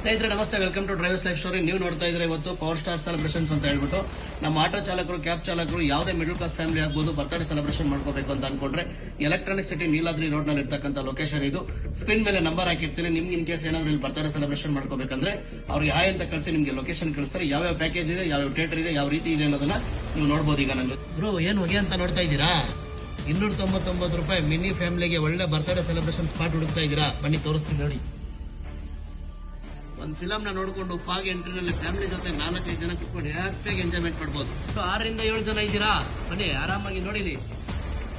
ಸ್ನೇಹಿತರೆ ನಮಸ್ತೆ, welcome to drivers life story. ನೀವು ನೋಡ್ತಾ ಇದ್ರೆ ಇವತ್ತು ಪವರ್ ಸ್ಟಾರ್ ಸೆಲೆಬ್ರೇಷನ್ಸ್ ಅಂತ ಹೇಳ್ಬಿಟ್ಟು ನಮ್ಮ ಆಟೋ ಚಾಲಕರು, ಕ್ಯಾಬ್ ಚಾಲಕರು, ಯಾವುದೇ ಮಿಡಲ್ ಕ್ಲಾಸ್ ಫ್ಯಾಮಿಲಿ ಆಗ್ಬೋದು ಬರ್ತ್ಡೇ ಸೆಲೆಬ್ರೇಷನ್ ಮಾಡ್ಕೋಬೇಕು ಅಂತ ಅನ್ಕೊಂಡ್ರೆ ಎಲೆಕ್ಟ್ರಾನಿಕ್ ಸಿಟಿ ನೀಲಾದ್ರಿ ರೋಡ್ ನಲ್ಲಿ ಇರ್ತಕ್ಕಂಥ ಲೊಕೇಶನ್ ಇದು. ಸ್ಕ್ರೀನ್ ಮೇಲೆ ನಂಬರ್ ಹಾಕಿರ್ತೀನಿ. ನಿಮ್ಗೆ ಇನ್ ಕೇಸ್ ಏನಾದ್ರು ಇಲ್ಲಿ ಬರ್ತ್ಡೇ ಸೆಲೆಬ್ರೇಷನ್ ಮಾಡ್ಕೋಬೇಕಂದ್ರೆ ಅವ್ರಿಗೆ ಹಾಯ್ ಅಂತ ಕಳಿಸಿ ನಿಮ್ಗೆ ಲೊಕೇಶನ್ ಕಳಿಸ್ತಾರೆ. ಯಾವ್ಯಾವ ಪ್ಯಾಕೇಜ್ ಇದೆ, ಯಾವ ಥಿಯೇಟರ್ ಇದೆ, ಯಾವ ರೀತಿ ಇದೆ ಅನ್ನೋದನ್ನ ನೀವು ನೋಡಬಹುದು. ಈಗ ನಂದು ಬ್ರೋ ಏನ್ ಹೊಗೆ ಅಂತ ನೋಡ್ತಾ ಇದ್ದೀರಾ? 299 ರೂಪಾಯಿ ಮಿನಿ ಫ್ಯಾಮಿಲಿಗೆ ಒಳ್ಳೆ ಬರ್ತ್ಡೇ ಸೆಲೆಬ್ರೇಷನ್ ಸ್ಪಾಟ್ ಹುಡುಕ್ತಾ ಇದ್ದೀರಾ? ಬನ್ನಿ ತೋರಿಸ್ತೀನಿ ನೋಡಿ. ಒಂದು ಫಿಲಮ್ ನ ನೋಡಿಕೊಂಡು ಫಾಗ್ ಎಂಟ್ರಿನಲ್ಲಿ ಫ್ಯಾಮಿಲಿ ಜೊತೆ 4-5 ಜನ ಕುತ್ಕೊಂಡು ಹ್ಯಾಪಿಯಾಗಿ ಎಂಜಾಯ್ಮೆಂಟ್ ಮಾಡಬಹುದು. 6 ರಿಂದ 7 ಜನ ಇದ್ದೀರಾ? ಬನ್ನಿ ಆರಾಮಾಗಿ ನೋಡಿಲಿ.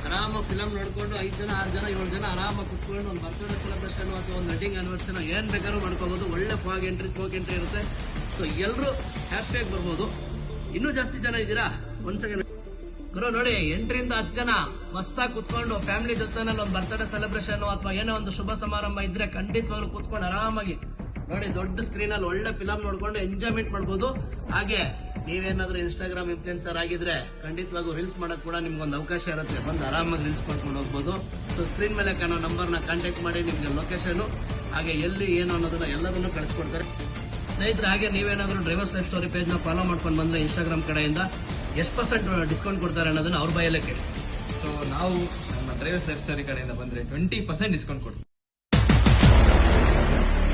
ಆರಾಮ ಫಿಲಮ್ ನೋಡ್ಕೊಂಡು 5 ಜನ, 6 ಜನ, 7 ಜನ ಆರಾಮಾಗಿ ಕುತ್ಕೊಂಡು ಒಂದು ಬರ್ತ್ಡೇ ಸೆಲೆಬ್ರೇಷನ್ ಅಥವಾ ಒಂದು ವೆಡ್ಡಿಂಗ್ ಆನಿವರ್ಸರಿ ಏನ್ ಬೇಕಾದ್ರೂ ಮಾಡ್ಕೋಬಹುದು. ಒಳ್ಳೆ ಫಾಗ್ ಎಂಟ್ರಿ, ಸ್ಮೋಕ್ ಎಂಟ್ರಿ ಇರುತ್ತೆ. ಸೊ ಎಲ್ಲರೂ ಹ್ಯಾಪಿಯಾಗಿ ಬರ್ಬೋದು. ಇನ್ನೂ ಜಾಸ್ತಿ ಜನ ಇದ್ದೀರಾ? ಒಂದ್ ಸೆಕೆಂಡ್ ಗುರು ನೋಡಿ, 8 ರಿಂದ 10 ಜನ ಮಸ್ತಾಗಿ ಕುತ್ಕೊಂಡು ಫ್ಯಾಮಿಲಿ ಜೊತೆನಲ್ಲಿ ಒಂದು ಬರ್ತ್ಡೇ ಸೆಲೆಬ್ರೇಷನ್ ಅಥವಾ ಏನೋ ಒಂದು ಶುಭ ಸಮಾರಂಭ ಇದ್ರೆ ಖಂಡಿತವಾಗ್ಲೂ ಕುತ್ಕೊಂಡು ಆರಾಮಾಗಿ ನೋಡಿ ದೊಡ್ಡ ಸ್ಕ್ರೀನ್ ಅಲ್ಲಿ ಒಳ್ಳೆ ಫಿಲಮ್ ನೋಡ್ಕೊಂಡು ಎಂಜಾಯ್ಮೆಂಟ್ ಮಾಡಬಹುದು. ಹಾಗೆ ನೀವೇನಾದ್ರೂ ಇನ್ಸ್ಟಾಗ್ರಾಮ್ ಇನ್ಫ್ಲುಯೆನ್ಸರ್ ಆಗಿದ್ರೆ ಖಂಡಿತವಾಗೂ ರೀಲ್ಸ್ ಮಾಡಕ್ ಕೂಡ ನಿಮ್ಗೊಂದು ಅವಕಾಶ ಇರುತ್ತೆ. ಬಂದು ಆರಾಮಾಗಿ ರೀಲ್ಸ್ ಮಾಡ್ಕೊಂಡು ಹೋಗ್ಬೋದು. ಸೊ ಸ್ಕ್ರೀನ್ ಮೇಲೆ ಕಾಣೋ ನಂಬರ್ನ ಕಾಂಟ್ಯಾಕ್ಟ್ ಮಾಡಿ ನಿಮ್ಗೆ ಲೊಕೇಶನ್ ಹಾಗೆ ಎಲ್ಲಿ ಏನು ಅನ್ನೋದನ್ನ ಎಲ್ಲದನ್ನು ಕಳಿಸ್ಕೊಡ್ತಾರೆ. ಸ್ನೇಹಿತರೆ, ಹಾಗೆ ನೀವೇನಾದ್ರೂ ಡ್ರೈವರ್ಸ್ ಲೈಫ್ ಸ್ಟೋರಿ ಪೇಜ್ ನ ಫಾಲೋ ಮಾಡ್ಕೊಂಡು ಬಂದ್ರೆ ಇನ್ಸ್ಟಾಗ್ರಾಮ್ ಕಡೆಯಿಂದ ಎಷ್ಟು % ಡಿಸ್ಕೌಂಟ್ ಕೊಡ್ತಾರೆ ಅನ್ನೋದನ್ನ ಅವ್ರ ಬಾಯಲ್ಲೇ ಕೇಳಿ. ಸೊ ನಾವು ನಮ್ಮ ಡ್ರೈವರ್ಸ್ ಲೈಫ್ ಸ್ಟೋರಿ ಕಡೆಯಿಂದ ಬಂದ್ರೆ 20% ಡಿಸ್ಕೌಂಟ್ ಕೊಡ್ತೀವಿ.